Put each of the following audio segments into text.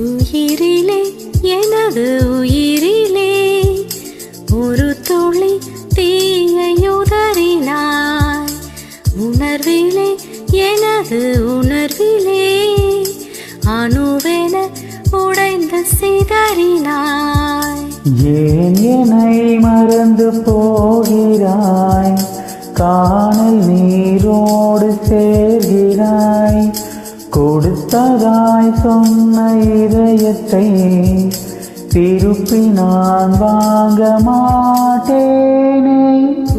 உயிரிலே எனது உயிரிலே ஒரு துளி தீயுதறினாய். உணர்விலே எனது உணர்விலே அணுவென உடைந்து சிதறினாய். ஏன் என்னை மறந்து போகிறாய்? காணல் நீரோடு சேர்கிறாய். கொடுத்ததாய் சொன்ன இதயத்தை திருப்பி நான் வாங்க மாட்டேனே.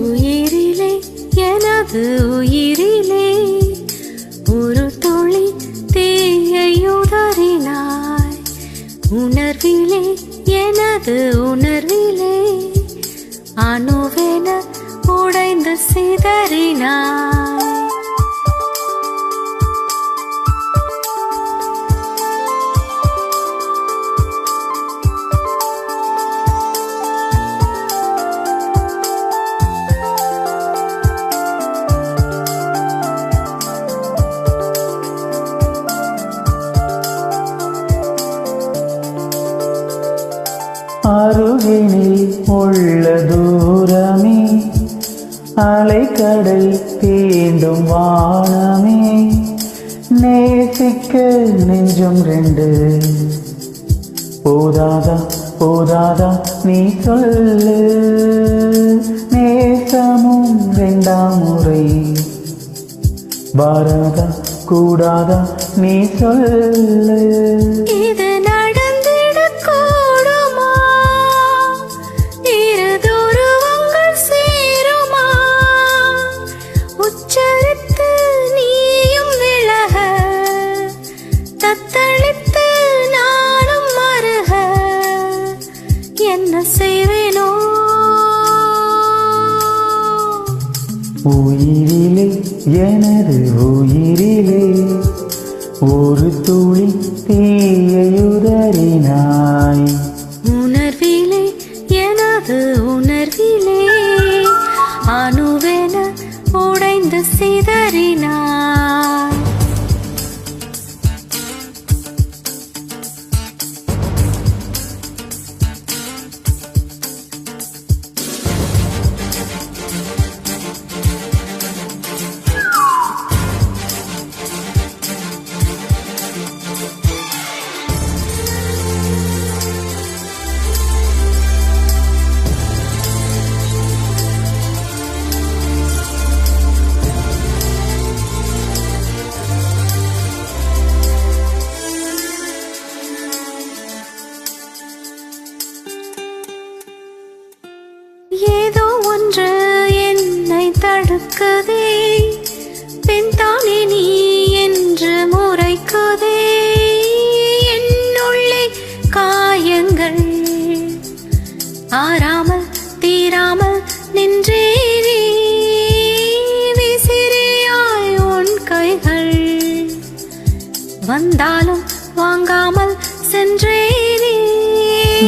உயிரிலே எனது உயிரிலே ஒரு துளி தீயுதறினாய். உணர்விலே எனது உணர்விலே அணுவென உடைந்து சிதறினாய். அருகினில் உள்ள தூரமே அலைக்கடல் தீண்டும் வானமே. நேசிக்க நெஞ்சும் ரெண்டு போதாதா போதாதா நீ சொல்லு. நேசமும் ரெண்டாம் முறை வாராதா கூடாதா நீ சொல்லு. இது நடந்திடக்கூடுமா? இருதுருவங்கள் சேருமா? உச்சரித்து நீயும் விலக, தத்தளித்து நானும் மருக, என்ன செய்வேனோ? உயிரிலே எனது உயிரிலே ஒரு துளி தீயுதறினாய். உணர்விலே எனது உணர்விலே அணுவென உடைந்து சிதறினாய். ஏதோ ஒன்று என்னை தடுக்குதே, பின்தானே நீ என்று முறைக்குதே. என்னுள்ளே காயங்கள் ஆறாமல் தீராமல் நின்றேனே. விசிறியாய் உன் கைகள் வந்தாலும் வாங்காமல் சென்றேனே.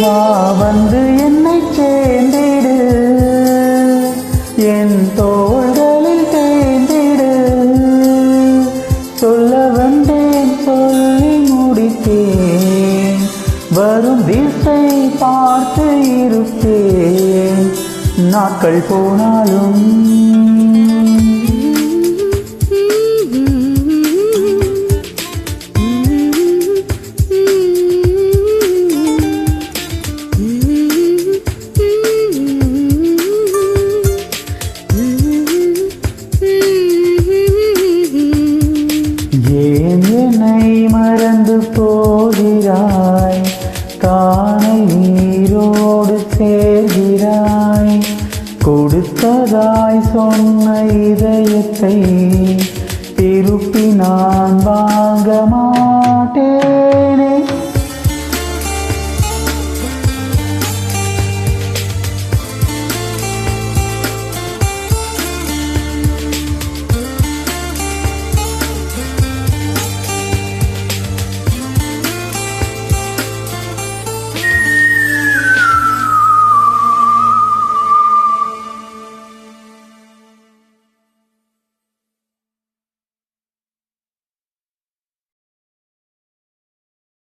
வா வந்து என்னை சேர்ந்திடு, என் தோள்களில் தேர்ந்திடு. சொல்ல வந்தேன் சொல்லி முடித்தேன், வரும் திசை பார்த்து இருப்பேன். நாட்கள் போனாலும் ஏன் என்னை மறந்து போகிறாய்? காணல் நீரோடு சேர்கிறாய். கொடுத்ததாய் சொன்ன இதயத்தை